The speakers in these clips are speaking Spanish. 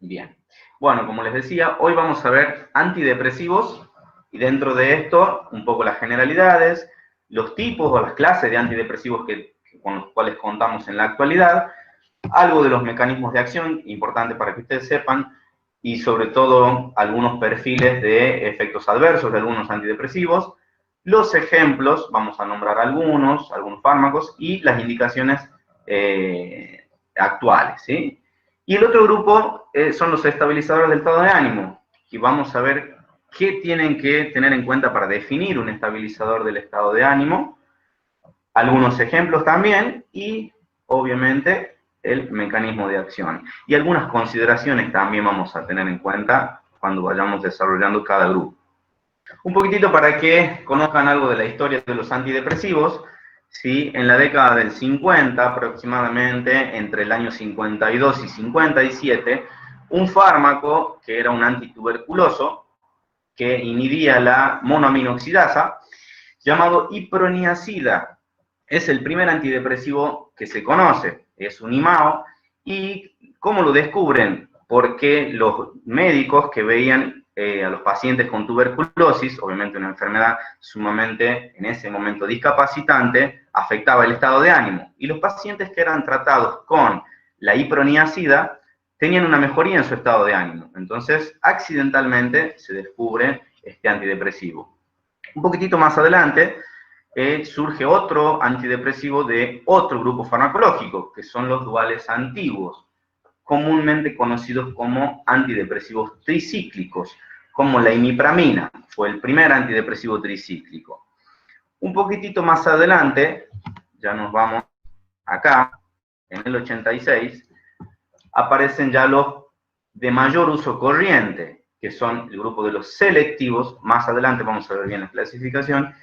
Bien. Bueno, como les decía, hoy vamos a ver antidepresivos y dentro de esto un poco las generalidades, los tipos o las clases de antidepresivos con los cuales contamos en la actualidad, algo de los mecanismos de acción, importante para que ustedes sepan, y sobre todo algunos perfiles de efectos adversos de algunos antidepresivos, los ejemplos, vamos a nombrar algunos fármacos y las indicaciones actuales, ¿sí? Y el otro grupo son los estabilizadores del estado de ánimo, y vamos a ver qué tienen que tener en cuenta para definir un estabilizador del estado de ánimo, algunos ejemplos también, y obviamente el mecanismo de acción. Y algunas consideraciones también vamos a tener en cuenta cuando vayamos desarrollando cada grupo. Un poquitito para que conozcan algo de la historia de los antidepresivos, ¿sí? En la década del 50 aproximadamente, entre el año 52 y 57, un fármaco que era un antituberculoso, que inhibía la monoaminoxidasa, llamado iproniazida. Es el primer antidepresivo que se conoce, es un IMAO, y ¿cómo lo descubren? Porque los médicos que veían a los pacientes con tuberculosis, obviamente una enfermedad sumamente, en ese momento, discapacitante, afectaba el estado de ánimo. Y los pacientes que eran tratados con la iproniazida tenían una mejoría en su estado de ánimo. Entonces, accidentalmente se descubre este antidepresivo. Un poquitito más adelante surge otro antidepresivo de otro grupo farmacológico, que son los duales antiguos, comúnmente conocidos como antidepresivos tricíclicos, como la imipramina, fue el primer antidepresivo tricíclico. Un poquitito más adelante, ya nos vamos acá, en el 86, aparecen ya los de mayor uso corriente, que son el grupo de los selectivos, más adelante vamos a ver bien la clasificación,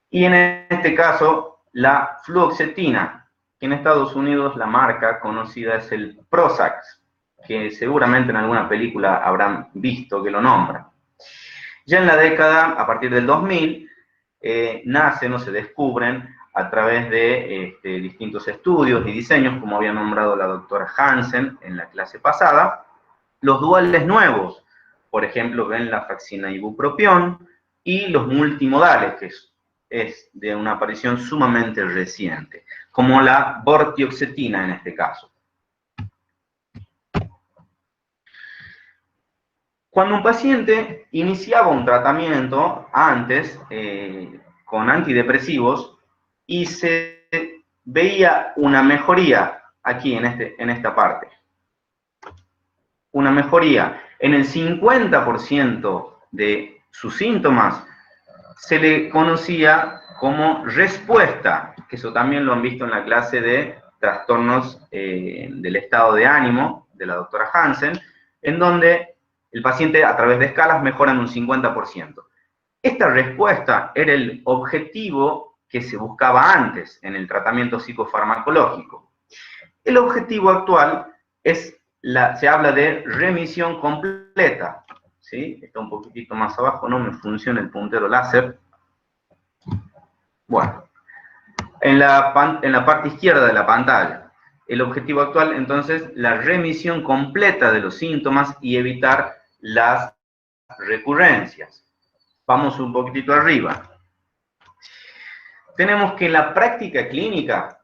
y en este caso la fluoxetina, que en Estados Unidos la marca conocida es el Prozac, que seguramente en alguna película habrán visto que lo nombran. Ya en la década, a partir del 2000, nacen o se descubren a través de distintos estudios y diseños, como había nombrado la doctora Hansen en la clase pasada, los duales nuevos, por ejemplo, ven la faxina ibupropión, y los multimodales, que es de una aparición sumamente reciente, como la vortioxetina en este caso. Cuando un paciente iniciaba un tratamiento antes con antidepresivos y se veía una mejoría aquí en esta parte, una mejoría en el 50% de sus síntomas, se le conocía como respuesta, que eso también lo han visto en la clase de trastornos del estado de ánimo de la doctora Hansen, en donde el paciente a través de escalas mejora en un 50%. Esta respuesta era el objetivo que se buscaba antes en el tratamiento psicofarmacológico. El objetivo actual se habla de remisión completa, ¿sí? Está un poquitito más abajo, no me funciona el puntero láser. Bueno, en la parte izquierda de la pantalla. El objetivo actual, entonces, la remisión completa de los síntomas y evitar las recurrencias. Vamos un poquitito arriba. Tenemos que en la práctica clínica,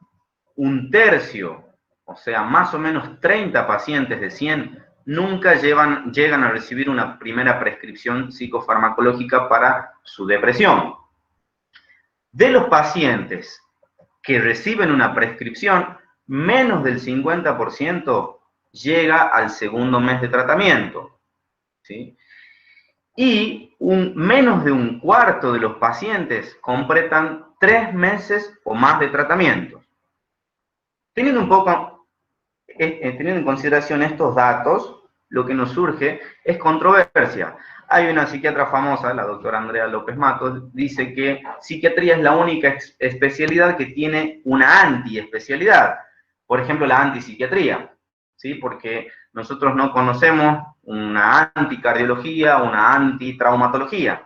un tercio, o sea, más o menos 30 pacientes de 100, nunca llegan a recibir una primera prescripción psicofarmacológica para su depresión. De los pacientes que reciben una prescripción, menos del 50% llega al segundo mes de tratamiento, ¿sí? Y menos de un cuarto de los pacientes completan 3 meses o más de tratamiento. Teniendo en consideración estos datos, lo que nos surge es controversia. Hay una psiquiatra famosa, la doctora Andrea López Matos, dice que psiquiatría es la única especialidad que tiene una antiespecialidad. Por ejemplo, la antipsiquiatría, ¿sí? Porque nosotros no conocemos una anticardiología, una antitraumatología.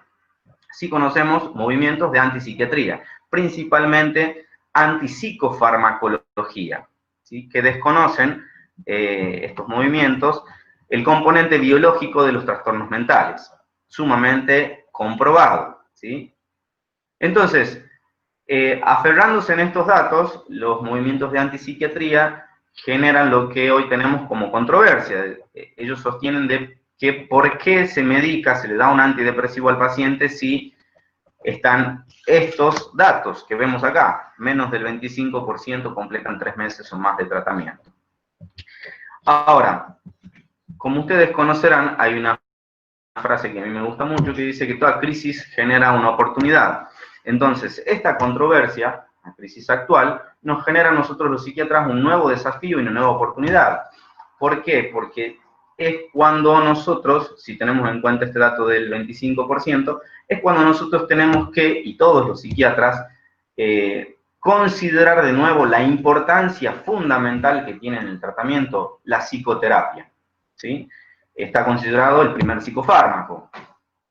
Sí conocemos movimientos de antipsiquiatría, principalmente antipsicofarmacología, ¿sí? Que desconocen estos movimientos el componente biológico de los trastornos mentales, sumamente comprobado, ¿sí? Entonces, aferrándose en estos datos, los movimientos de antipsiquiatría generan lo que hoy tenemos como controversia. Ellos sostienen de que por qué se medica, se le da un antidepresivo al paciente si están estos datos que vemos acá. Menos del 25% completan 3 meses o más de tratamiento. Ahora, como ustedes conocerán, hay una frase que a mí me gusta mucho que dice que toda crisis genera una oportunidad. Entonces, esta controversia, la crisis actual, nos genera a nosotros los psiquiatras un nuevo desafío y una nueva oportunidad. ¿Por qué? Porque es cuando nosotros, si tenemos en cuenta este dato del 25%, es cuando nosotros tenemos que, y todos los psiquiatras, considerar de nuevo la importancia fundamental que tiene en el tratamiento la psicoterapia, ¿sí? Está considerado el primer psicofármaco.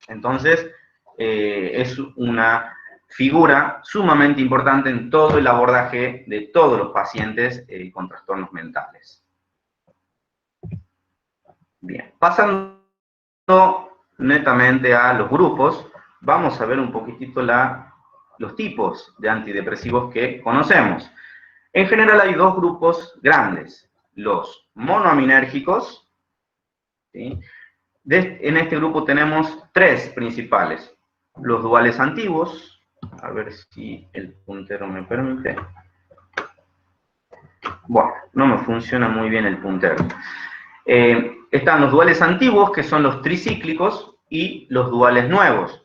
Entonces, es una figura sumamente importante en todo el abordaje de todos los pacientes con trastornos mentales. Bien, pasando netamente a los grupos, vamos a ver un poquitito los tipos de antidepresivos que conocemos. En general hay dos grupos grandes, los monoaminérgicos, ¿sí? En este grupo tenemos tres principales. Los duales antiguos, a ver si el puntero me permite. Bueno, no me funciona muy bien el puntero. Están los duales antiguos, que son los tricíclicos, y los duales nuevos.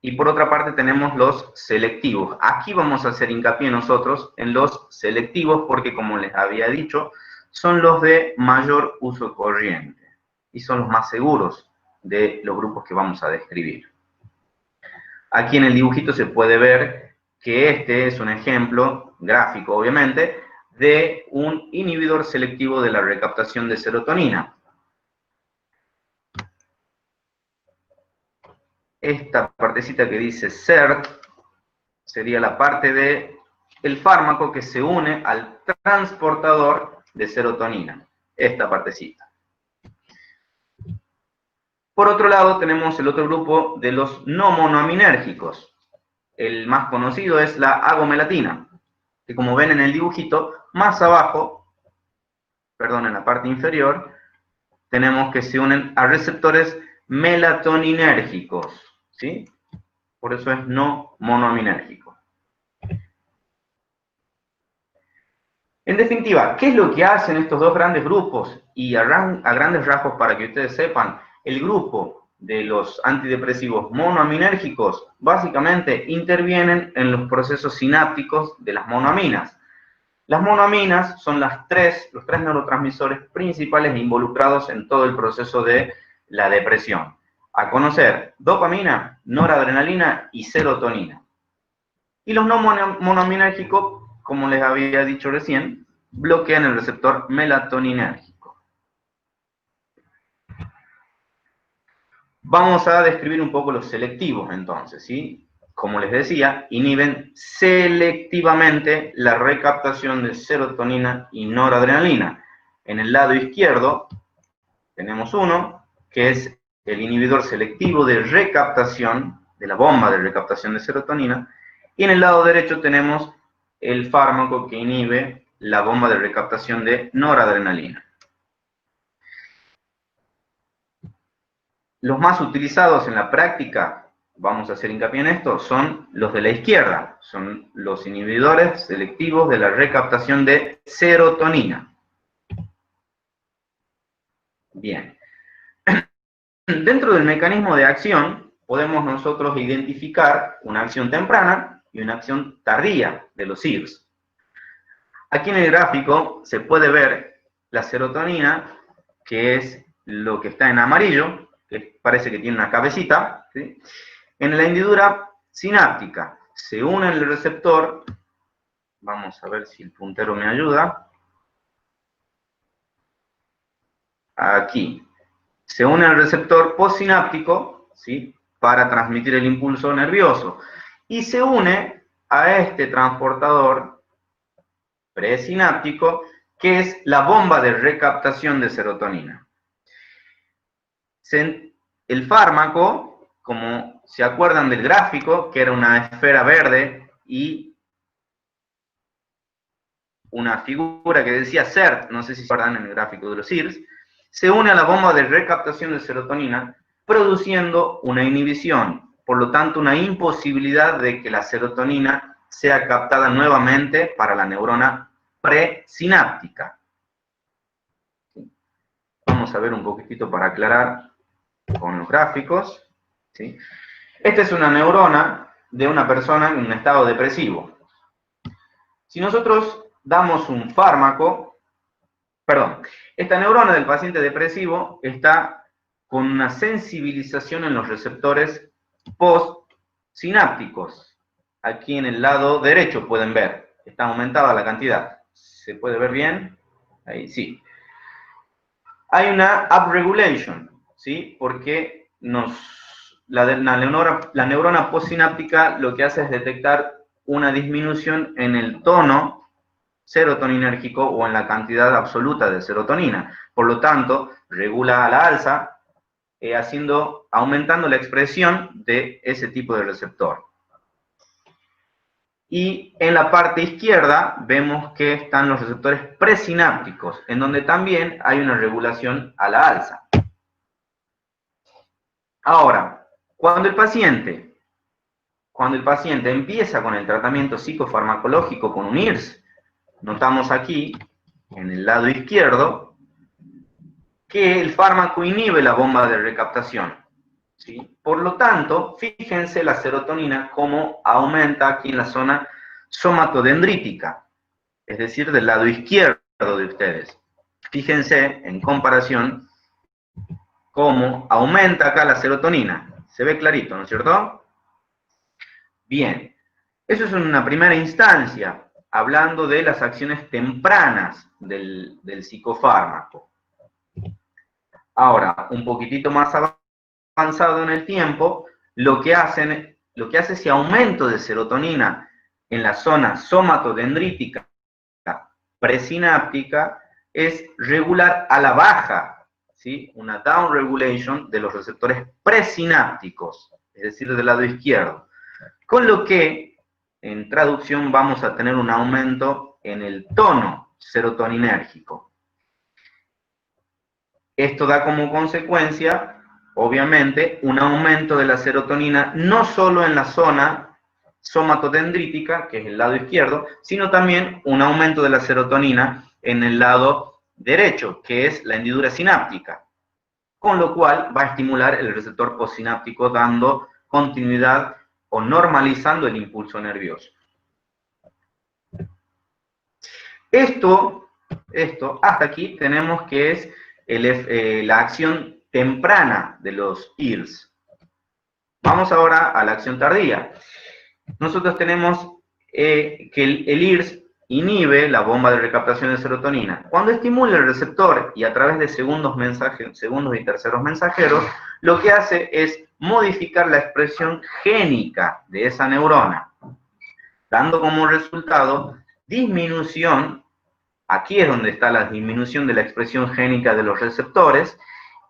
Y por otra parte tenemos los selectivos. Aquí vamos a hacer hincapié nosotros en los selectivos, porque como les había dicho, son los de mayor uso corriente. Y son los más seguros de los grupos que vamos a describir. Aquí en el dibujito se puede ver que este es un ejemplo gráfico, obviamente, de un inhibidor selectivo de la recaptación de serotonina. Esta partecita que dice SERT sería la parte del fármaco que se une al transportador de serotonina. Esta partecita. Por otro lado, tenemos el otro grupo de los no monoaminérgicos. El más conocido es la agomelatina, que como ven en el dibujito, más abajo, perdón, en la parte inferior, tenemos que se unen a receptores melatoninérgicos, ¿sí? Por eso es no monoaminérgico. En definitiva, ¿qué es lo que hacen estos dos grandes grupos? Y a grandes rasgos, para que ustedes sepan, el grupo de los antidepresivos monoaminérgicos básicamente intervienen en los procesos sinápticos de las monoaminas. Las monoaminas son los tres neurotransmisores principales involucrados en todo el proceso de la depresión. A conocer, dopamina, noradrenalina y serotonina. Y los no monoaminérgicos, como les había dicho recién, bloquean el receptor melatoninérgico. Vamos a describir un poco los selectivos entonces, ¿sí? Como les decía, inhiben selectivamente la recaptación de serotonina y noradrenalina. En el lado izquierdo tenemos uno, que es el inhibidor selectivo de recaptación, de la bomba de recaptación de serotonina, y en el lado derecho tenemos el fármaco que inhibe la bomba de recaptación de noradrenalina. Los más utilizados en la práctica, vamos a hacer hincapié en esto, son los de la izquierda, son los inhibidores selectivos de la recaptación de serotonina. Bien. Dentro del mecanismo de acción, podemos nosotros identificar una acción temprana y una acción tardía de los SIRS. Aquí en el gráfico se puede ver la serotonina, que es lo que está en amarillo, que parece que tiene una cabecita, ¿sí? En la hendidura sináptica se une el receptor, vamos a ver si el puntero me ayuda, aquí, se une al receptor postsináptico, ¿sí? Para transmitir el impulso nervioso, y se une a este transportador presináptico, que es la bomba de recaptación de serotonina. el fármaco, como se acuerdan del gráfico, que era una esfera verde y una figura que decía CERT, no sé si se acuerdan en el gráfico de los IRS, se une a la bomba de recaptación de serotonina, produciendo una inhibición, por lo tanto una imposibilidad de que la serotonina sea captada nuevamente para la neurona presináptica. Vamos a ver un poquitito para aclarar con los gráficos. ¿Sí? Esta es una neurona de una persona en un estado depresivo. Si nosotros damos un fármaco, esta neurona del paciente depresivo está con una sensibilización en los receptores postsinápticos. Aquí en el lado derecho pueden ver, está aumentada la cantidad. ¿Se puede ver bien? Ahí sí. Hay una upregulation, ¿sí? Porque la neurona postsináptica lo que hace es detectar una disminución en el tono serotoninérgico o en la cantidad absoluta de serotonina. Por lo tanto, regula a la alza, aumentando la expresión de ese tipo de receptor. Y en la parte izquierda vemos que están los receptores presinápticos, en donde también hay una regulación a la alza. Ahora, cuando el paciente empieza con el tratamiento psicofarmacológico con un IRS, notamos aquí, en el lado izquierdo, que el fármaco inhibe la bomba de recaptación. ¿Sí? Por lo tanto, fíjense la serotonina cómo aumenta aquí en la zona somatodendrítica, es decir, del lado izquierdo de ustedes. Fíjense, en comparación, cómo aumenta acá la serotonina. Se ve clarito, ¿no es cierto? Bien, eso es una primera instancia, hablando de las acciones tempranas del psicofármaco. Ahora, un poquitito más avanzado en el tiempo, lo que hace ese aumento de serotonina en la zona somatodendrítica presináptica es regular a la baja, ¿sí? Una downregulation de los receptores presinápticos, es decir, del lado izquierdo. Con lo que, en traducción, vamos a tener un aumento en el tono serotoninérgico. Esto da como consecuencia, obviamente, un aumento de la serotonina, no solo en la zona somatodendrítica, que es el lado izquierdo, sino también un aumento de la serotonina en el lado derecho, que es la hendidura sináptica, con lo cual va a estimular el receptor postsináptico, dando continuidad o normalizando el impulso nervioso. Esto, hasta aquí tenemos que es la acción temprana de los IRS. Vamos ahora a la acción tardía. Nosotros tenemos que el IRS inhibe la bomba de recaptación de serotonina. Cuando estimula el receptor y a través de segundos y terceros mensajeros, lo que hace es modificar la expresión génica de esa neurona, dando como resultado disminución. Aquí es donde está la disminución de la expresión génica de los receptores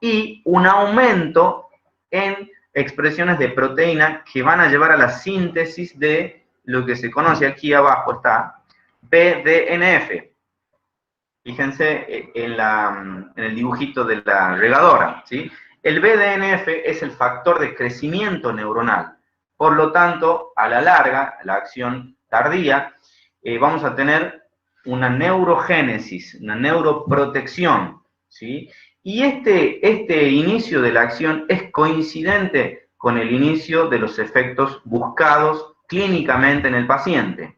y un aumento en expresiones de proteína que van a llevar a la síntesis de lo que se conoce aquí abajo, está BDNF. Fíjense en el dibujito de la regadora, ¿sí? El BDNF es el factor de crecimiento neuronal. Por lo tanto, a la larga, la acción tardía, vamos a tener una neurogénesis, una neuroprotección, ¿sí? Y este inicio de la acción es coincidente con el inicio de los efectos buscados clínicamente en el paciente.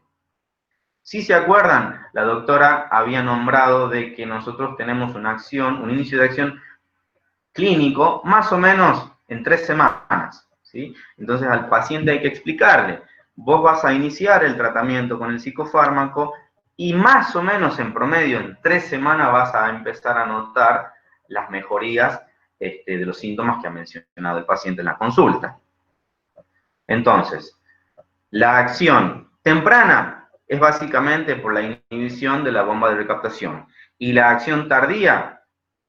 Si se acuerdan, la doctora había nombrado de que nosotros tenemos un inicio de acción clínico más o menos en 3 semanas, ¿sí? Entonces al paciente hay que explicarle, vos vas a iniciar el tratamiento con el psicofármaco y más o menos en promedio en 3 semanas vas a empezar a notar las mejorías de los síntomas que ha mencionado el paciente en la consulta. Entonces, la acción temprana es básicamente por la inhibición de la bomba de recaptación y la acción tardía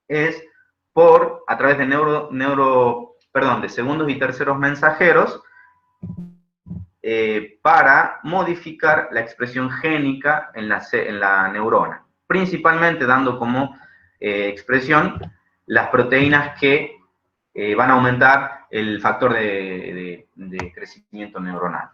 es a través de de segundos y terceros mensajeros, para modificar la expresión génica en la neurona, principalmente dando como expresión las proteínas que van a aumentar el factor de crecimiento neuronal.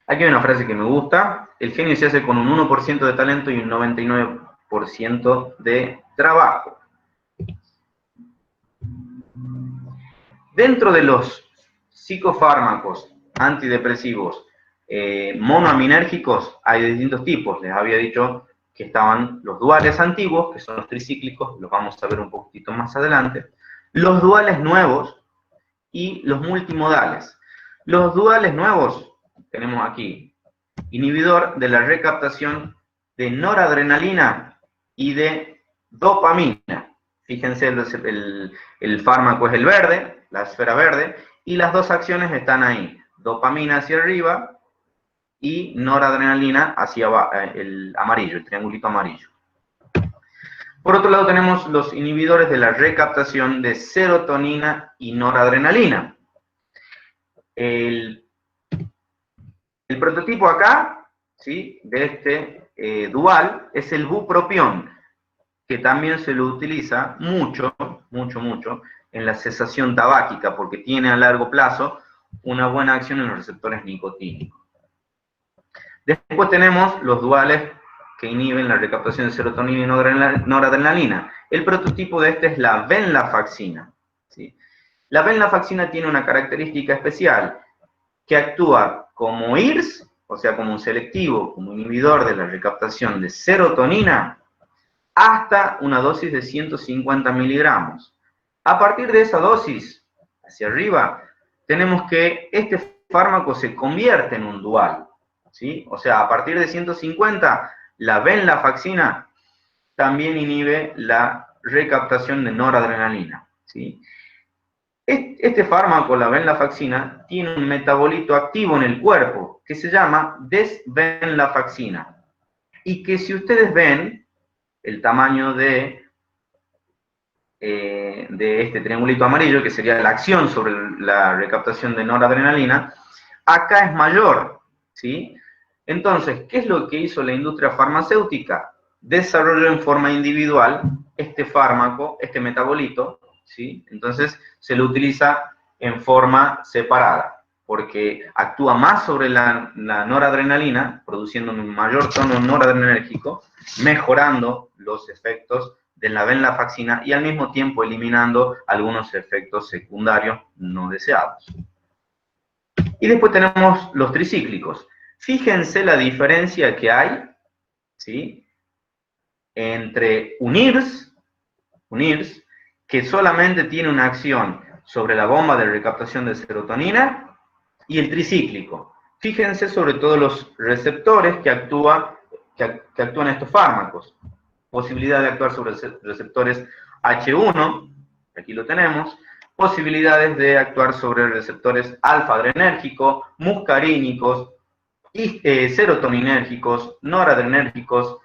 Aquí hay una frase que me gusta: el genio se hace con un 1% de talento y un 99% de trabajo. Dentro de los psicofármacos antidepresivos monoaminérgicos hay de distintos tipos. Les había dicho que estaban los duales antiguos, que son los tricíclicos, los vamos a ver un poquitito más adelante, los duales nuevos y los multimodales. Los duales nuevos tenemos aquí: inhibidor de la recaptación de noradrenalina y de dopamina. Fíjense, el fármaco es el verde, la esfera verde, y las dos acciones están ahí: dopamina hacia arriba y noradrenalina hacia abajo, el amarillo, el triangulito amarillo. Por otro lado tenemos los inhibidores de la recaptación de serotonina y noradrenalina. El prototipo acá, ¿sí?, de este dual es el bupropión, que también se lo utiliza mucho en la cesación tabáquica, porque tiene a largo plazo una buena acción en los receptores nicotínicos. Después tenemos los duales que inhiben la recaptación de serotonina y noradrenalina. El prototipo de este es la venlafaxina, ¿sí? La venlafaxina tiene una característica especial, que actúa como IRS, o sea, como un selectivo, como inhibidor de la recaptación de serotonina, hasta una dosis de 150 miligramos. A partir de esa dosis, hacia arriba, tenemos que este fármaco se convierte en un dual, ¿sí? O sea, a partir de 150, la venlafaxina también inhibe la recaptación de noradrenalina, ¿sí? Este fármaco, la venlafaxina, tiene un metabolito activo en el cuerpo que se llama desvenlafaxina, y que, si ustedes ven el tamaño de este triangulito amarillo, que sería la acción sobre la recaptación de noradrenalina, acá es mayor, ¿sí? Entonces, ¿qué es lo que hizo la industria farmacéutica? Desarrolló en forma individual este fármaco, este metabolito, ¿sí? Entonces, se lo utiliza en forma separada, porque actúa más sobre la noradrenalina, produciendo un mayor tono noradrenérgico, mejorando los efectos de la venlafaxina y al mismo tiempo eliminando algunos efectos secundarios no deseados. Y después tenemos los tricíclicos. Fíjense la diferencia que hay, ¿sí?, entre un IRS, que solamente tiene una acción sobre la bomba de recaptación de serotonina, y el tricíclico. Fíjense sobre todo los receptores que actúan estos fármacos. Posibilidad de actuar sobre receptores H1, aquí lo tenemos, posibilidades de actuar sobre receptores alfa-adrenérgico, muscarínicos, serotoninérgicos, noradrenérgicos,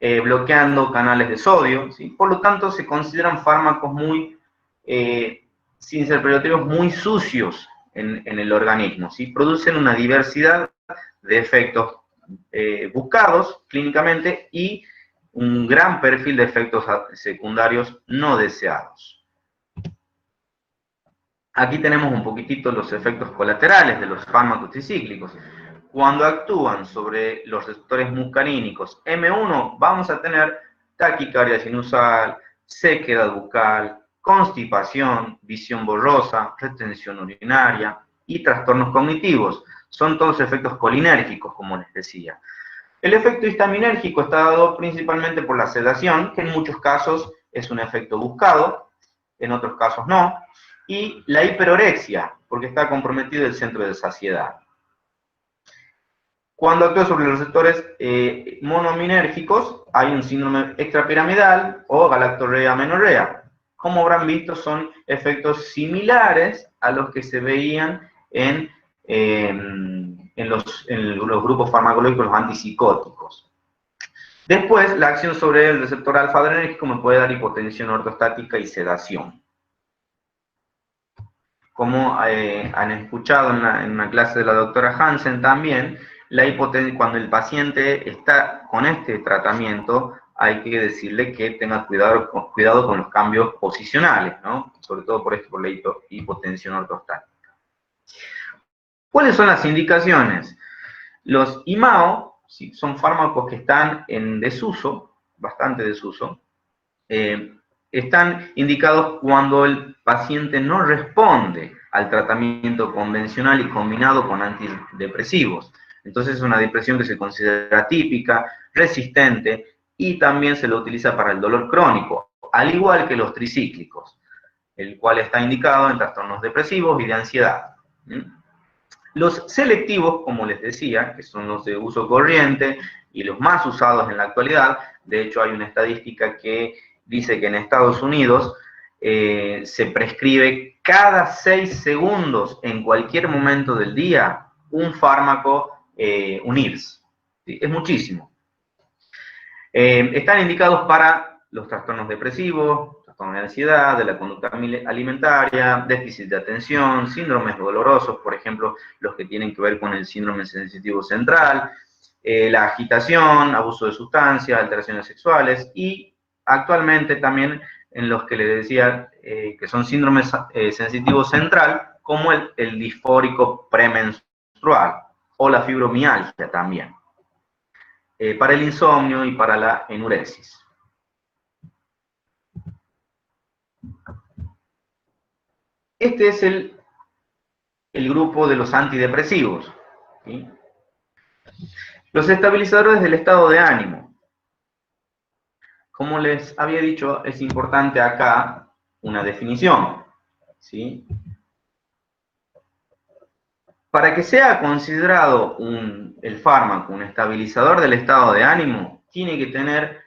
bloqueando canales de sodio, ¿sí? Por lo tanto, se consideran fármacos muy, sin ser peyorativos, muy sucios en el organismo, ¿sí? Producen una diversidad de efectos buscados clínicamente y un gran perfil de efectos secundarios no deseados. Aquí tenemos un poquitito los efectos colaterales de los fármacos tricíclicos. Cuando actúan sobre los receptores muscarínicos M1, vamos a tener taquicardia sinusal, sequedad bucal, constipación, visión borrosa, retención urinaria y trastornos cognitivos. Son todos efectos colinérgicos, como les decía. El efecto histaminérgico está dado principalmente por la sedación, que en muchos casos es un efecto buscado, en otros casos no, y la hiperorexia, porque está comprometido el centro de saciedad. Cuando actúa sobre los receptores monoaminérgicos, hay un síndrome extrapiramidal o galactorrea-amenorrea. Como habrán visto, son efectos similares a los que se veían en los grupos farmacológicos, los antipsicóticos. Después, la acción sobre el receptor alfa-adrenérgico me puede dar hipotensión ortostática y sedación. Como han escuchado en una clase de la doctora Hansen también, cuando el paciente está con este tratamiento, hay que decirle que tenga cuidado con los cambios posicionales, ¿no? Sobre todo por la hipotensión ortostática. ¿Cuáles son las indicaciones? Los IMAO, ¿sí?, son fármacos que están en desuso, bastante desuso. Están indicados cuando el paciente no responde al tratamiento convencional y combinado con antidepresivos. Entonces es una depresión que se considera típica, resistente, y también se lo utiliza para el dolor crónico, al igual que los tricíclicos, el cual está indicado en trastornos depresivos y de ansiedad. Los selectivos, como les decía, que son los de uso corriente y los más usados en la actualidad, de hecho hay una estadística que dice que en Estados Unidos se prescribe cada 6 segundos en cualquier momento del día un fármaco, un IRS. ¿Sí? Es muchísimo. Están indicados para los trastornos depresivos, trastornos de ansiedad, de la conducta alimentaria, déficit de atención, síndromes dolorosos, por ejemplo, los que tienen que ver con el síndrome sensitivo central, la agitación, abuso de sustancias, alteraciones sexuales, y actualmente también en los que les decía que son síndromes sensitivos central, como el disfórico premenstrual o la fibromialgia también, para el insomnio y para la enuresis. Este es el grupo de los antidepresivos, ¿sí? Los estabilizadores del estado de ánimo. Como les había dicho, es importante acá una definición, ¿sí? Para que sea considerado el fármaco un estabilizador del estado de ánimo, tiene que tener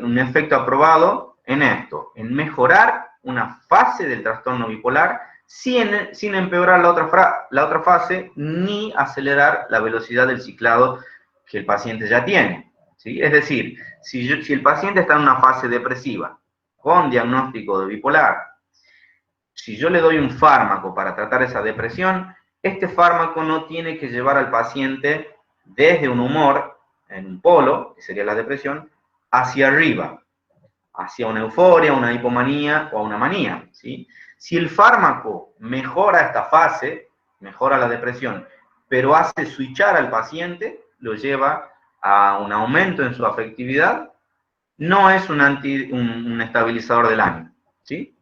un efecto aprobado en esto, en mejorar una fase del trastorno bipolar sin empeorar la otra fase ni acelerar la velocidad del ciclado que el paciente ya tiene, ¿sí? Es decir, si el paciente está en una fase depresiva con diagnóstico de bipolar, si yo le doy un fármaco para tratar esa depresión, este fármaco no tiene que llevar al paciente desde un humor, en un polo, que sería la depresión, hacia arriba, hacia una euforia, una hipomanía o una manía, ¿sí? Si el fármaco mejora esta fase, mejora la depresión, pero hace switchar al paciente, lo lleva a un aumento en su afectividad, no es un estabilizador del ánimo, ¿sí?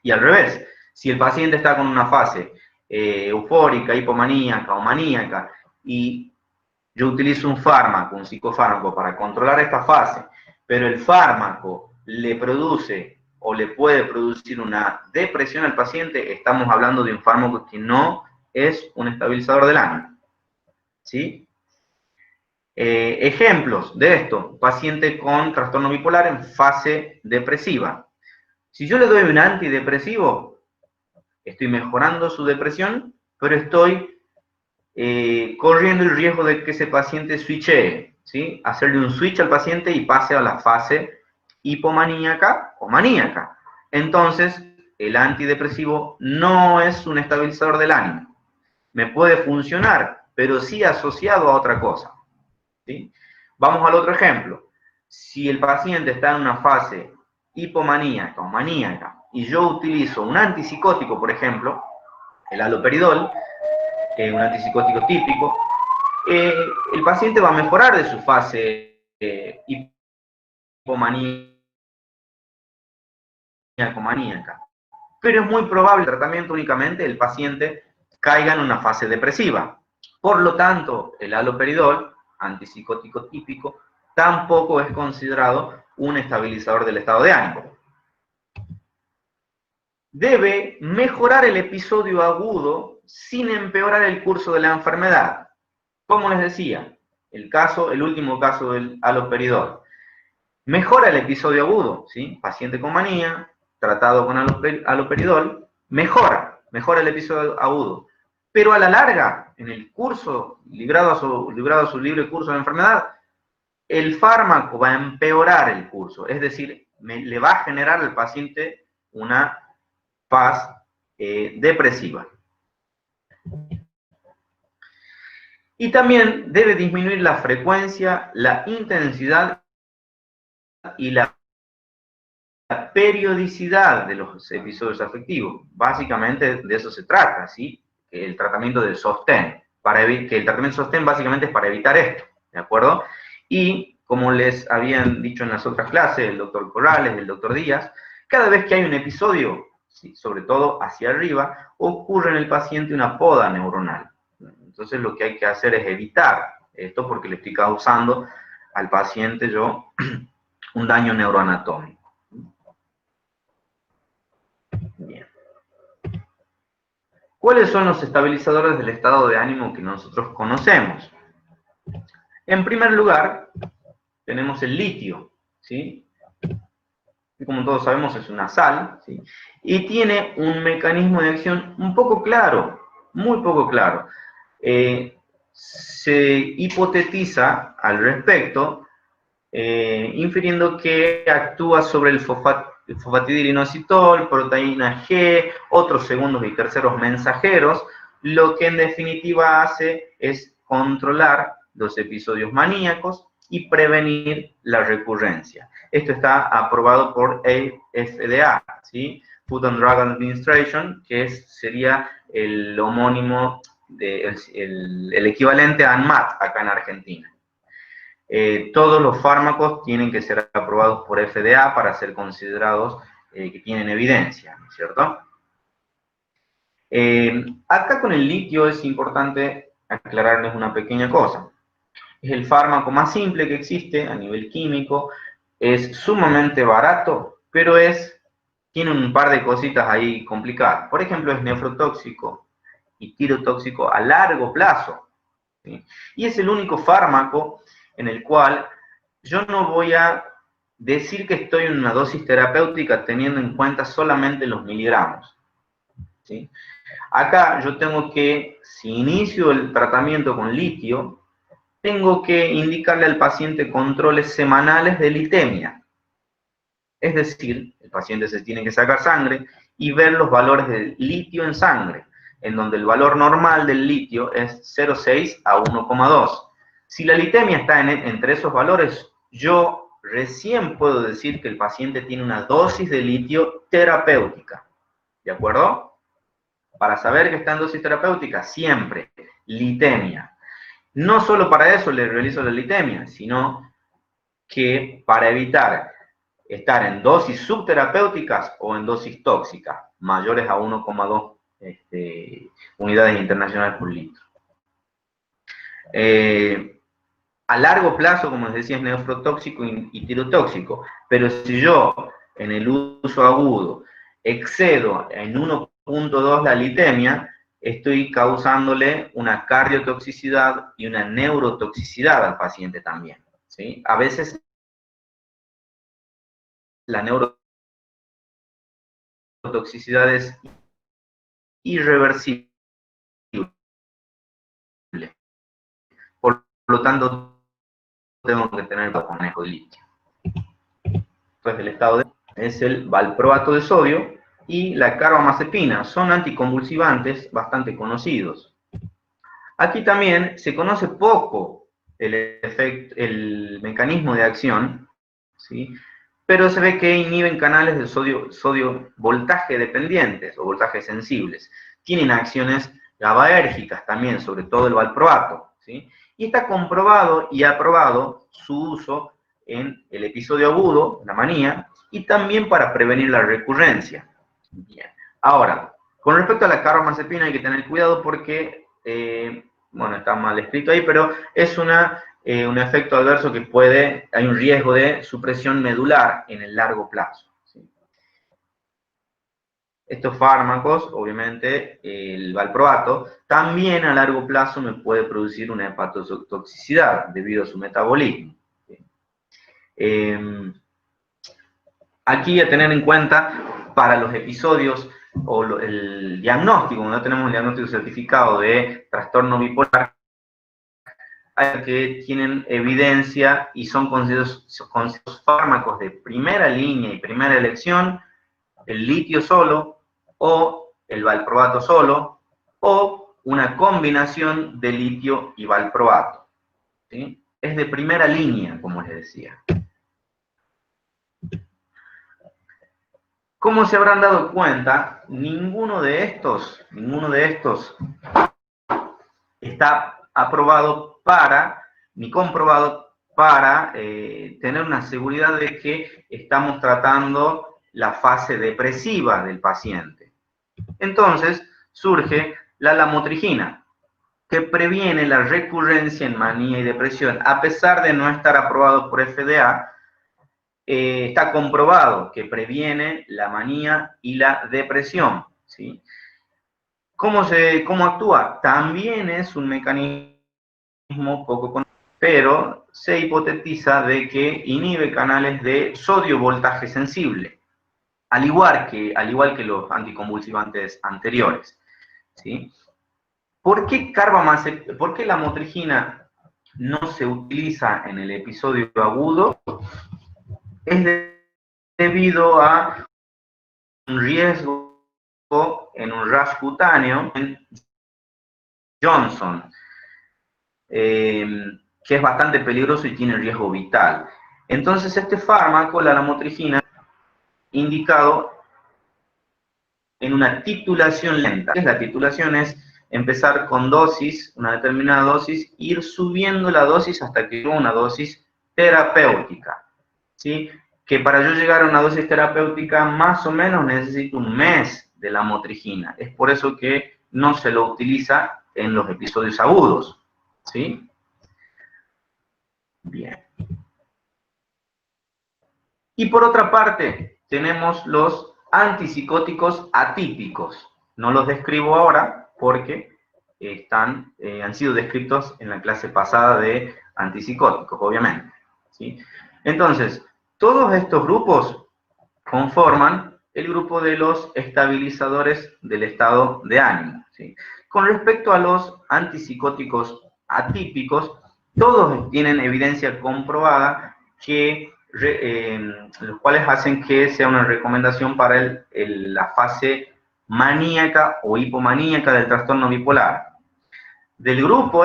Y al revés, si el paciente está con una fase eufórica, hipomaníaca o maníaca, y yo utilizo un fármaco, un psicofármaco para controlar esta fase, pero el fármaco le produce o le puede producir una depresión al paciente, estamos hablando de un fármaco que no es un estabilizador del ánimo, ¿sí? Ejemplos de esto: paciente con trastorno bipolar en fase depresiva. Si yo le doy un antidepresivo, estoy mejorando su depresión, pero estoy corriendo el riesgo de que ese paciente switchee, ¿sí? Hacerle un switch al paciente y pase a la fase hipomaníaca o maníaca. Entonces, el antidepresivo no es un estabilizador del ánimo. Me puede funcionar, pero sí asociado a otra cosa, ¿sí? Vamos al otro ejemplo. Si el paciente está en una fase hipomaníaca o maníaca y yo utilizo un antipsicótico, por ejemplo, el haloperidol, un antipsicótico típico, el paciente va a mejorar de su fase hipomaníaca, pero es muy probable el tratamiento únicamente el paciente caiga en una fase depresiva. Por lo tanto, el haloperidol, antipsicótico típico, tampoco es considerado un estabilizador del estado de ánimo. Debe mejorar el episodio agudo sin empeorar el curso de la enfermedad. Como les decía, el último caso del haloperidol. Mejora el episodio agudo, ¿sí? Paciente con manía, tratado con haloperidol, mejora el episodio agudo. Pero a la larga, en el curso, librado a su libre curso de la enfermedad, el fármaco va a empeorar el curso, es decir, le va a generar al paciente una faz depresiva. Y también debe disminuir la frecuencia, la intensidad y la periodicidad de los episodios afectivos. Básicamente de eso se trata, ¿sí? El tratamiento del sostén. Que el tratamiento sostén básicamente es para evitar esto, ¿de acuerdo? Y como les habían dicho en las otras clases, el doctor Corrales, el doctor Díaz, cada vez que hay un episodio, ¿sí?, sobre todo hacia arriba, ocurre en el paciente una poda neuronal. Entonces lo que hay que hacer es evitar esto porque le estoy causando al paciente yo un daño neuroanatómico. Bien. ¿Cuáles son los estabilizadores del estado de ánimo que nosotros conocemos? En primer lugar, tenemos el litio, ¿sí? Que como todos sabemos es una sal, ¿sí? Y tiene un mecanismo de acción un poco claro, muy poco claro. Se hipotetiza al respecto, infiriendo que actúa sobre el fosfatidilinositol, proteína G, otros segundos y terceros mensajeros, lo que en definitiva hace es controlar los episodios maníacos y prevenir la recurrencia. Esto está aprobado por FDA, ¿sí? Food and Drug Administration, que sería el homónimo, el equivalente a ANMAT acá en Argentina. Todos los fármacos tienen que ser aprobados por FDA para ser considerados que tienen evidencia, ¿no es cierto? Acá con el litio es importante aclararles una pequeña cosa. Es el fármaco más simple que existe a nivel químico, es sumamente barato, pero tiene un par de cositas ahí complicadas. Por ejemplo, es nefrotóxico y tirotóxico a largo plazo, ¿sí? Y es el único fármaco en el cual yo no voy a decir que estoy en una dosis terapéutica teniendo en cuenta solamente los miligramos, ¿sí? Acá yo tengo que, si inicio el tratamiento con litio, tengo que indicarle al paciente controles semanales de litemia. Es decir, el paciente se tiene que sacar sangre y ver los valores del litio en sangre, en donde el valor normal del litio es 0,6 a 1,2. Si la litemia está entre esos valores, yo recién puedo decir que el paciente tiene una dosis de litio terapéutica. ¿De acuerdo? Para saber que está en dosis terapéutica, siempre litemia. No solo para eso le realizo la litemia, sino que para evitar estar en dosis subterapéuticas o en dosis tóxicas, mayores a 1,2 unidades internacionales por litro. A largo plazo, como les decía, es nefrotóxico y tirotóxico, pero si yo en el uso agudo excedo en 1,2 la litemia, estoy causándole una cardiotoxicidad y una neurotoxicidad al paciente también, ¿sí? A veces la neurotoxicidad es irreversible. Por lo tanto, tengo que tener manejo de litio. Entonces, el estado es el valproato de sodio y la carbamazepina. Son anticonvulsivantes bastante conocidos. Aquí también se conoce poco el mecanismo de acción, ¿sí? Pero se ve que inhiben canales de sodio voltaje dependientes o voltaje sensibles. Tienen acciones GABAérgicas también, sobre todo el valproato, ¿sí? Y está comprobado y aprobado su uso en el episodio agudo, la manía, y también para prevenir la recurrencia. Bien. Ahora, con respecto a la carbamazepina hay que tener cuidado porque, bueno, está mal escrito ahí, pero es un efecto adverso que hay un riesgo de supresión medular en el largo plazo, ¿sí? Estos fármacos, obviamente, el valproato, también a largo plazo me puede producir una hepatotoxicidad debido a su metabolismo, ¿sí? Aquí a tener en cuenta para los episodios o el diagnóstico, cuando no tenemos un diagnóstico certificado de trastorno bipolar, que tienen evidencia y son considerados fármacos de primera línea y primera elección, el litio solo, o el valproato solo, o una combinación de litio y valproato. ¿Sí? Es de primera línea, como les decía. Como se habrán dado cuenta, ninguno de estos está aprobado para, ni comprobado para tener una seguridad de que estamos tratando la fase depresiva del paciente. Entonces, surge la lamotrigina, que previene la recurrencia en manía y depresión. A pesar de no estar aprobado por FDA, está comprobado que previene la manía y la depresión, ¿sí? ¿Cómo actúa? También es un mecanismo poco conocido, pero se hipotetiza de que inhibe canales de sodio voltaje sensible, al igual que los anticonvulsivantes anteriores, ¿sí? ¿Por qué la motrigina no se utiliza en el episodio agudo? Es debido a un riesgo en un rash cutáneo en Johnson, que es bastante peligroso y tiene riesgo vital. Entonces, este fármaco, la lamotrigina, indicado en una titulación lenta. La titulación es empezar con dosis, una determinada dosis, ir subiendo la dosis hasta que llegue a una dosis terapéutica, ¿sí? Que para yo llegar a una dosis terapéutica, más o menos necesito un mes de lamotrigina. Es por eso que no se lo utiliza en los episodios agudos, ¿sí? Bien. Y por otra parte, tenemos los antipsicóticos atípicos. No los describo ahora porque han sido descritos en la clase pasada de antipsicóticos, obviamente, ¿sí? Entonces, todos estos grupos conforman el grupo de los estabilizadores del estado de ánimo, ¿sí? Con respecto a los antipsicóticos atípicos, todos tienen evidencia comprobada que los cuales hacen que sea una recomendación para la fase maníaca o hipomaníaca del trastorno bipolar. Del grupo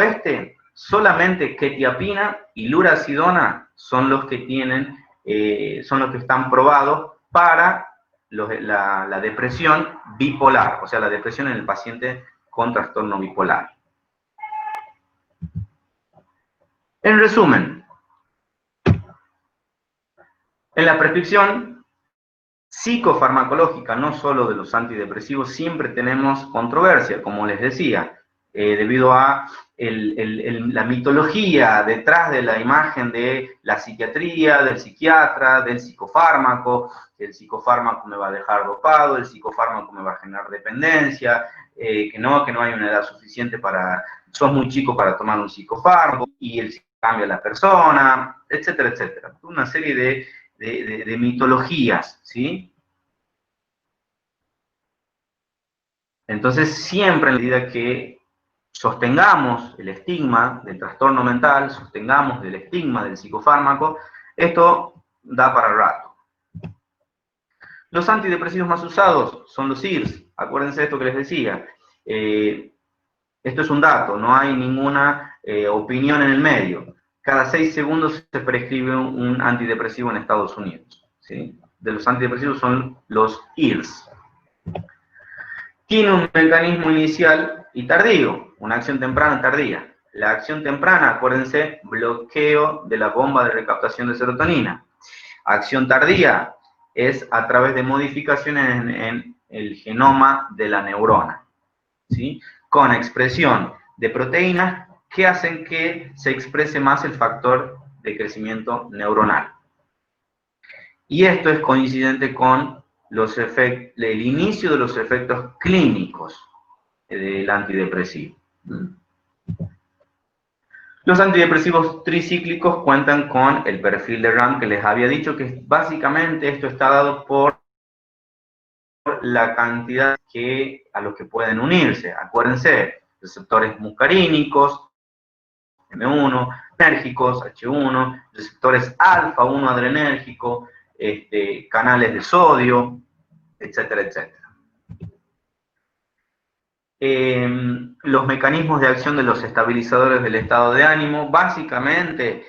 solamente quetiapina y lurasidona son los que están probados para la depresión bipolar, o sea, la depresión en el paciente con trastorno bipolar. En resumen, en la prescripción psicofarmacológica, no solo de los antidepresivos, siempre tenemos controversia, como les decía, debido a la mitología detrás de la imagen de la psiquiatría, del psiquiatra, del psicofármaco. El psicofármaco me va a dejar dopado, el psicofármaco me va a generar dependencia, que no hay una edad suficiente sos muy chico para tomar un psicofármaco, y el psicofármaco cambia a la persona, etcétera, etcétera. Una serie de mitologías, ¿sí? Entonces, siempre en la medida que sostengamos el estigma del trastorno mental, sostengamos el estigma del psicofármaco, esto da para rato. Los antidepresivos más usados son los IRS. Acuérdense de esto que les decía. Esto es un dato, no hay ninguna opinión en el medio. Cada 6 segundos se prescribe un antidepresivo en Estados Unidos, ¿sí? De los antidepresivos son los IRS. Tiene un mecanismo inicial y tardío, una acción temprana y tardía. La acción temprana, acuérdense, bloqueo de la bomba de recaptación de serotonina. Acción tardía es a través de modificaciones en el genoma de la neurona, ¿sí? Con expresión de proteínas que hacen que se exprese más el factor de crecimiento neuronal. Y esto es coincidente con el inicio de los efectos clínicos del antidepresivo. Los antidepresivos tricíclicos cuentan con el perfil de RAM que les había dicho, que básicamente esto está dado por la cantidad a los que pueden unirse. Acuérdense, receptores muscarínicos, M1, enérgicos, H1, receptores alfa-1 adrenérgico, canales de sodio, etcétera, etcétera. Los mecanismos de acción de los estabilizadores del estado de ánimo, básicamente,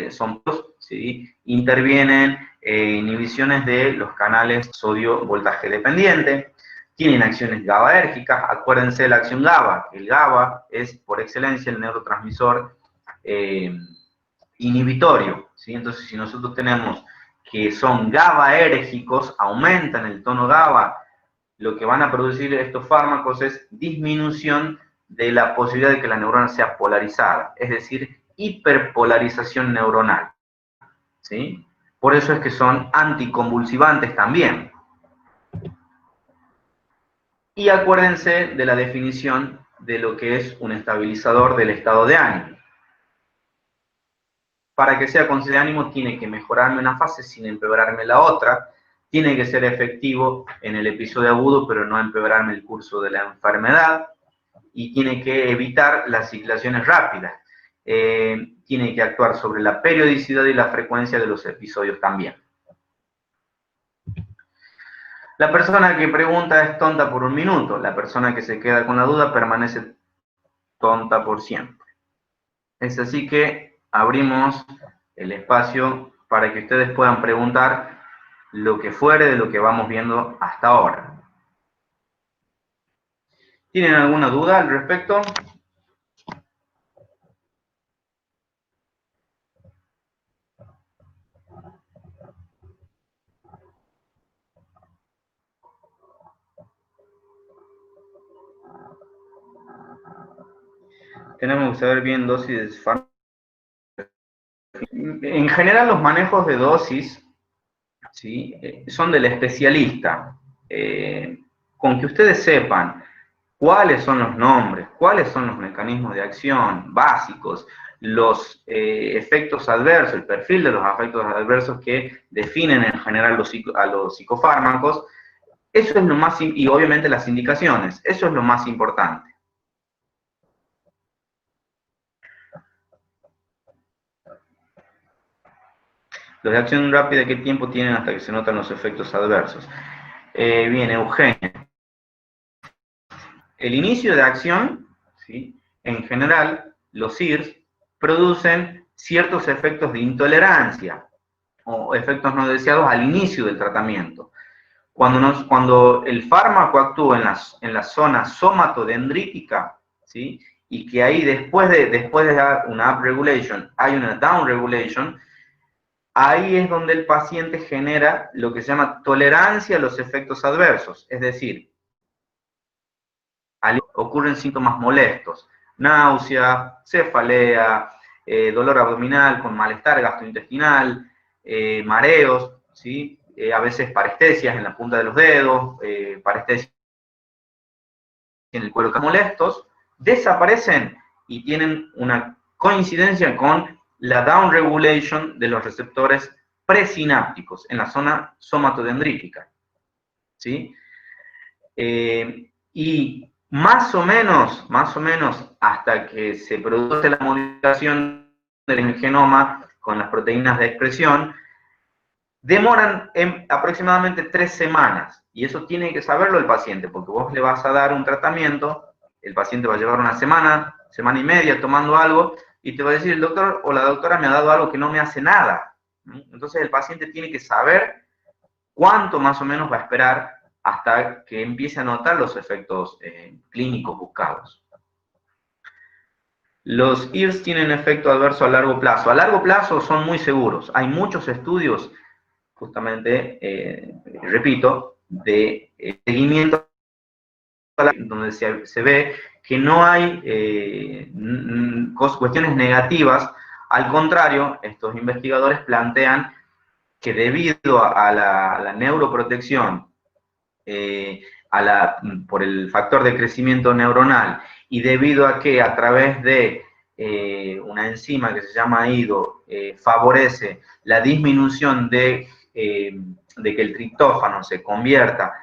son, ¿sí? Intervienen inhibiciones de los canales sodio-voltaje dependiente, tienen acciones GABAérgicas, acuérdense de la acción GABA, el GABA es por excelencia el neurotransmisor inhibitorio, ¿sí? Entonces si nosotros tenemos que son GABAérgicos, aumentan el tono GABA, lo que van a producir estos fármacos es disminución de la posibilidad de que la neurona sea polarizada, es decir, hiperpolarización neuronal, ¿sí? Por eso es que son anticonvulsivantes también. Y acuérdense de la definición de lo que es un estabilizador del estado de ánimo. Para que sea con de ánimo tiene que mejorarme una fase sin empeorarme la otra, tiene que ser efectivo en el episodio agudo, pero no empeorarme el curso de la enfermedad, y tiene que evitar las ciclaciones rápidas. Tiene que actuar sobre la periodicidad y la frecuencia de los episodios también. La persona que pregunta es tonta por un minuto, la persona que se queda con la duda permanece tonta por siempre. Es así que abrimos el espacio para que ustedes puedan preguntar lo que fuere de lo que vamos viendo hasta ahora. ¿Tienen alguna duda al respecto? Tenemos que saber bien dosis de fármacos. En general los manejos de dosis, ¿sí? Son del especialista. Con que ustedes sepan cuáles son los nombres, cuáles son los mecanismos de acción básicos, los efectos adversos, el perfil de los efectos adversos que definen en general a los psicofármacos, eso es lo más, y obviamente las indicaciones, eso es lo más importante. Los de acción rápida, ¿qué tiempo tienen hasta que se notan los efectos adversos? Bien, Eugenia. El inicio de acción, ¿sí? En general, los IRS producen ciertos efectos de intolerancia o efectos no deseados al inicio del tratamiento. Cuando el fármaco actúa en la zona somatodendrítica, ¿sí? Y que ahí después de dar una upregulation hay una downregulation, ahí es donde el paciente genera lo que se llama tolerancia a los efectos adversos, es decir, ocurren síntomas molestos, náusea, cefalea, dolor abdominal con malestar gastrointestinal, mareos, ¿sí? A veces parestesias en la punta de los dedos, parestesias en el cuero molestos, desaparecen y tienen una coincidencia con la downregulation de los receptores presinápticos en la zona somatodendrítica, ¿sí? Y más o menos, hasta que se produce la modificación del genoma con las proteínas de expresión, demoran aproximadamente 3 semanas. Y eso tiene que saberlo el paciente, porque vos le vas a dar un tratamiento, el paciente va a llevar una semana, semana y media tomando algo, y te va a decir el doctor o la doctora me ha dado algo que no me hace nada. Entonces el paciente tiene que saber cuánto más o menos va a esperar hasta que empiece a notar los efectos clínicos buscados. Los IRS tienen efecto adverso a largo plazo. A largo plazo son muy seguros. Hay muchos estudios, justamente, repito, de seguimiento donde se ve que no hay cuestiones negativas. Al contrario, estos investigadores plantean que debido a la neuroprotección, por el factor de crecimiento neuronal, y debido a que a través de una enzima que se llama IDO, favorece la disminución de que el triptófano se convierta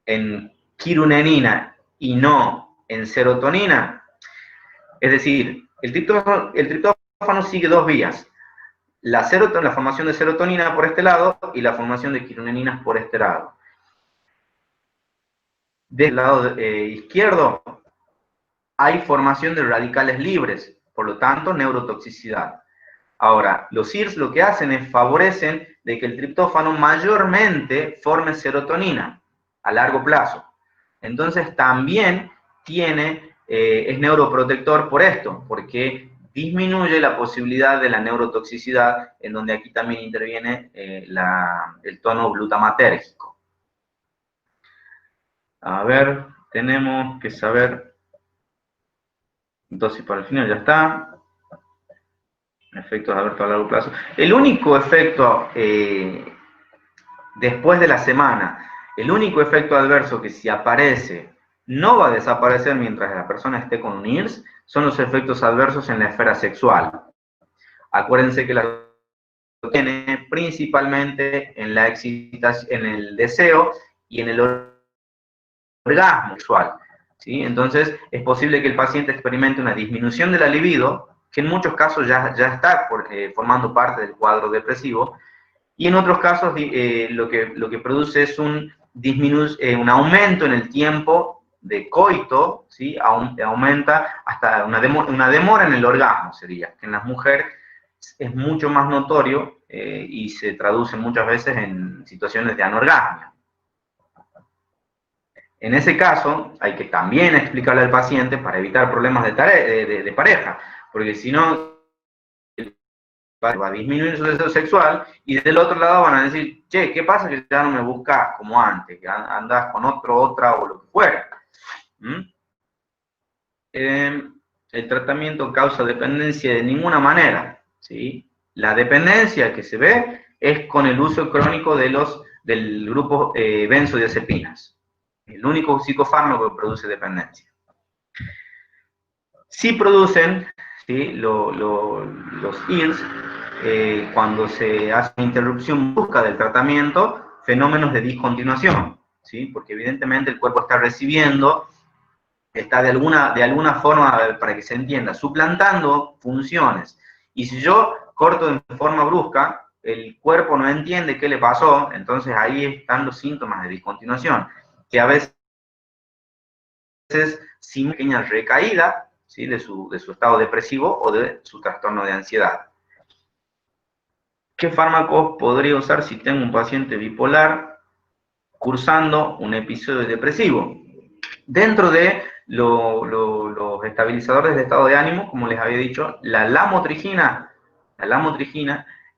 en quinunenina y no en serotonina, Es decir, el triptófano sigue dos vías. La formación de serotonina por este lado y la formación de quironeninas por este lado. Del lado izquierdo hay formación de radicales libres, por lo tanto neurotoxicidad. Ahora, los IRS lo que hacen es favorecen de que el triptófano mayormente forme serotonina a largo plazo. Entonces también es neuroprotector por esto, porque disminuye la posibilidad de la neurotoxicidad, en donde aquí también interviene el tono glutamatérgico. A ver, tenemos que saber, dosis para el final, ya está. Efectos adversos a largo plazo. El único efecto, después de la semana, el único efecto adverso que si aparece no va a desaparecer mientras la persona esté con un IRS, son los efectos adversos en la esfera sexual. Acuérdense que la tiene principalmente en la excitación, en el deseo y en el orgasmo sexual, ¿sí? Entonces, es posible que el paciente experimente una disminución de la libido, que en muchos casos ya está formando parte del cuadro depresivo, y en otros casos lo que produce es un aumento en el tiempo de coito, ¿sí? Aumenta hasta una demora en el orgasmo, sería, que en las mujeres es mucho más notorio y se traduce muchas veces en situaciones de anorgasmia. En ese caso, hay que también explicarle al paciente para evitar problemas de pareja, porque si no, va a disminuir su deseo sexual, y del otro lado van a decir, che, ¿qué pasa que ya no me buscas como antes, que andas con otra o lo que fuera? El tratamiento causa dependencia de ninguna manera, ¿sí? La dependencia que se ve es con el uso crónico del grupo benzodiazepinas, el único psicofármaco que produce dependencia. Sí producen, ¿sí? Los IRS, cuando se hace una interrupción brusca del tratamiento, fenómenos de discontinuación, ¿sí? Porque evidentemente el cuerpo está recibiendo, está de alguna forma, para que se entienda, suplantando funciones. Y si yo corto de forma brusca, el cuerpo no entiende qué le pasó, entonces ahí están los síntomas de discontinuación, que a veces sin pequeña recaída, ¿sí? de su estado depresivo o de su trastorno de ansiedad. ¿Qué fármacos podría usar si tengo un paciente bipolar cursando un episodio depresivo? Dentro de los estabilizadores de estado de ánimo, como les había dicho, la lamotrigina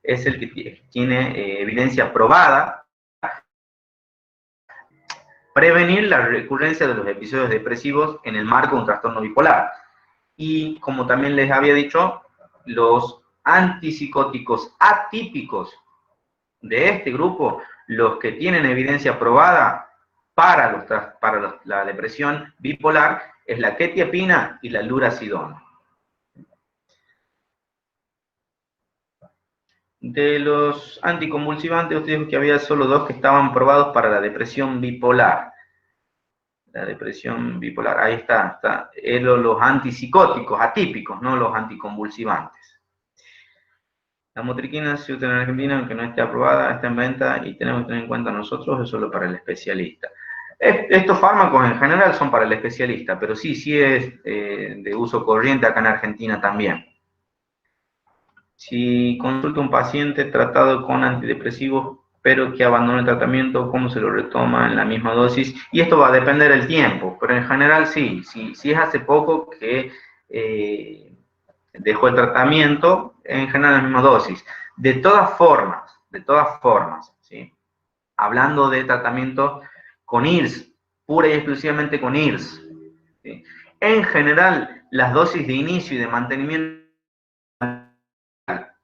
es el que tiene evidencia probada prevenir la recurrencia de los episodios depresivos en el marco de un trastorno bipolar. Y como también les había dicho, los antipsicóticos atípicos de este grupo, los que tienen evidencia probada para la depresión bipolar, es la quetiapina y la lurasidona. De los anticonvulsivantes, ustedes dijo que había solo dos que estaban probados para la depresión bipolar. La depresión bipolar, ahí está. Los antipsicóticos atípicos, no los anticonvulsivantes. La motriquina se usa en Argentina, aunque no esté aprobada, está en venta y tenemos que tener en cuenta nosotros, es solo para el especialista. Estos fármacos en general son para el especialista, pero sí es de uso corriente acá en Argentina también. Si consulta un paciente tratado con antidepresivos, pero que abandona el tratamiento, ¿cómo se lo retoma en la misma dosis? Y esto va a depender del tiempo, pero en general sí. Si es hace poco que dejó el tratamiento, en general la misma dosis. De todas formas, ¿sí? Hablando de tratamiento con IRS, pura y exclusivamente con IRS, ¿sí? En general, las dosis de inicio y de mantenimiento,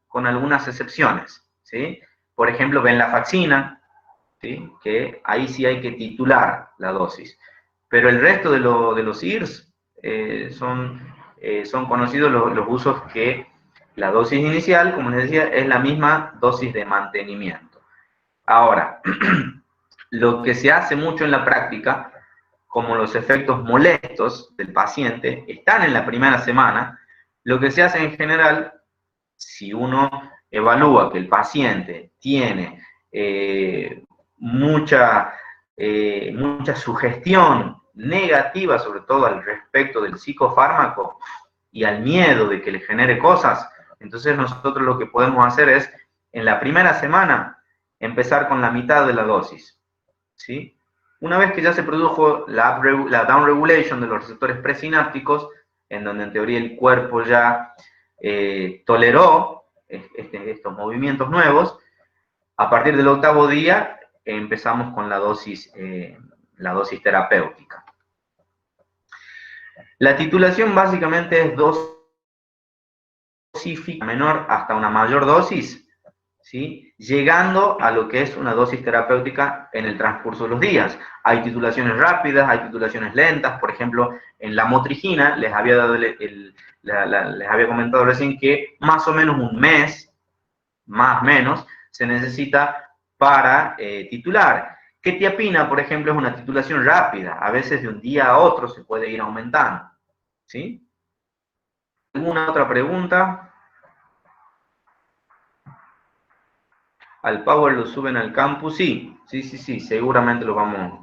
con algunas excepciones, ¿sí? Por ejemplo, venlafaxina, ¿sí? Que ahí sí hay que titular la dosis. Pero el resto de los IRS son conocidos los usos que la dosis inicial, como les decía, es la misma dosis de mantenimiento. Ahora, lo que se hace mucho en la práctica, como los efectos molestos del paciente están en la primera semana, lo que se hace en general, si uno evalúa que el paciente tiene mucha sugestión negativa, sobre todo al respecto del psicofármaco y al miedo de que le genere cosas, entonces nosotros lo que podemos hacer es, en la primera semana, empezar con la mitad de la dosis, ¿sí? Una vez que ya se produjo la downregulation de los receptores presinápticos, en donde en teoría el cuerpo ya toleró estos movimientos nuevos, a partir del 8º día empezamos con la dosis terapéutica. La titulación básicamente es dosificación menor hasta una mayor dosis, ¿sí? Llegando a lo que es una dosis terapéutica en el transcurso de los días. Hay titulaciones rápidas, hay titulaciones lentas. Por ejemplo, en la motrigina les había comentado recién que más o menos un mes, más o menos, se necesita para titular. Quetiapina, por ejemplo, es una titulación rápida. A veces de un día a otro se puede ir aumentando, ¿sí? ¿Alguna otra pregunta? ¿Al Power lo suben al campus? Sí, seguramente lo vamos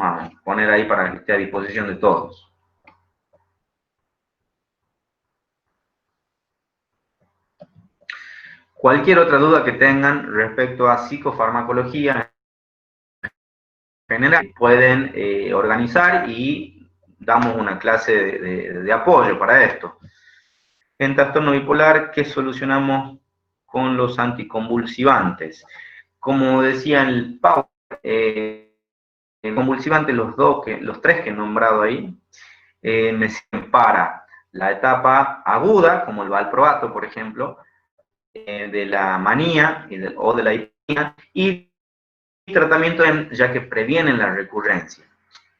a poner ahí para que esté a disposición de todos. Cualquier otra duda que tengan respecto a psicofarmacología general, pueden organizar y damos una clase de apoyo para esto. En trastorno bipolar, ¿qué solucionamos con los anticonvulsivantes? Como decía el Power, el convulsivante, los tres que he nombrado ahí, me sirven para la etapa aguda, como el valproato, por ejemplo, de la manía o de la hipomanía, y tratamiento ya que previenen la recurrencia.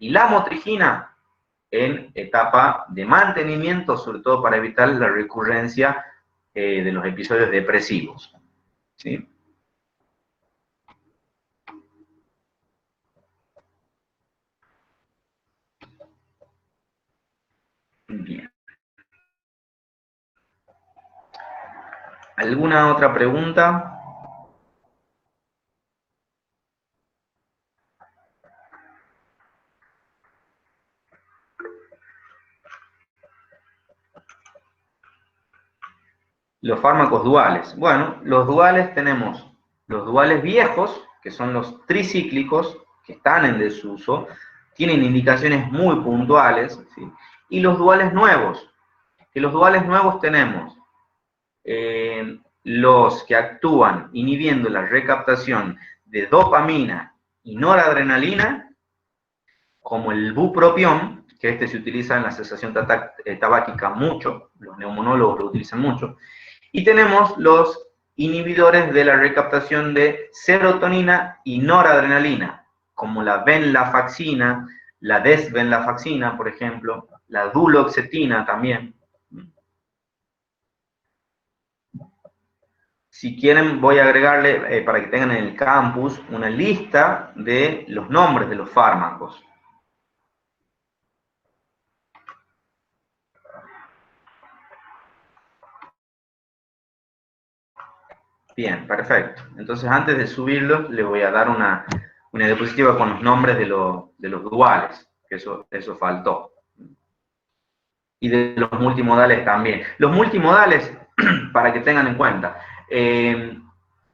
Y la motrigina en etapa de mantenimiento, sobre todo para evitar la recurrencia de los episodios depresivos, ¿sí? Bien. ¿Alguna otra pregunta? Los fármacos duales. Bueno, los duales tenemos los duales viejos, que son los tricíclicos, que están en desuso, tienen indicaciones muy puntuales, ¿sí? Y los duales nuevos, que los duales nuevos tenemos los que actúan inhibiendo la recaptación de dopamina y noradrenalina, como el bupropión, que este se utiliza en la cesación tabáquica mucho, los neumonólogos lo utilizan mucho, y tenemos los inhibidores de la recaptación de serotonina y noradrenalina, como la venlafaxina, la desvenlafaxina, por ejemplo, la duloxetina también. Si quieren, voy a agregarle, para que tengan en el campus, una lista de los nombres de los fármacos. Bien, perfecto. Entonces, antes de subirlos, le voy a dar una diapositiva con los nombres de los duales, que eso faltó. Y de los multimodales también. Los multimodales, para que tengan en cuenta,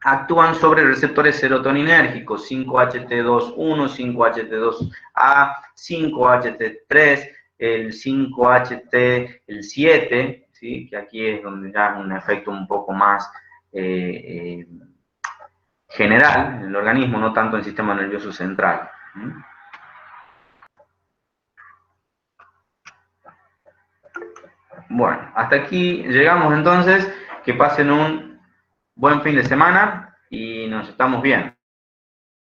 actúan sobre receptores serotoninérgicos, 5-HT2-1, 5-HT2A, 5-HT3, el 5-HT, el 7, ¿sí? Que aquí es donde ya es un efecto un poco más general en el organismo, no tanto en el sistema nervioso central. Bueno, hasta aquí llegamos entonces. Que pasen un buen fin de semana y nos estamos viendo.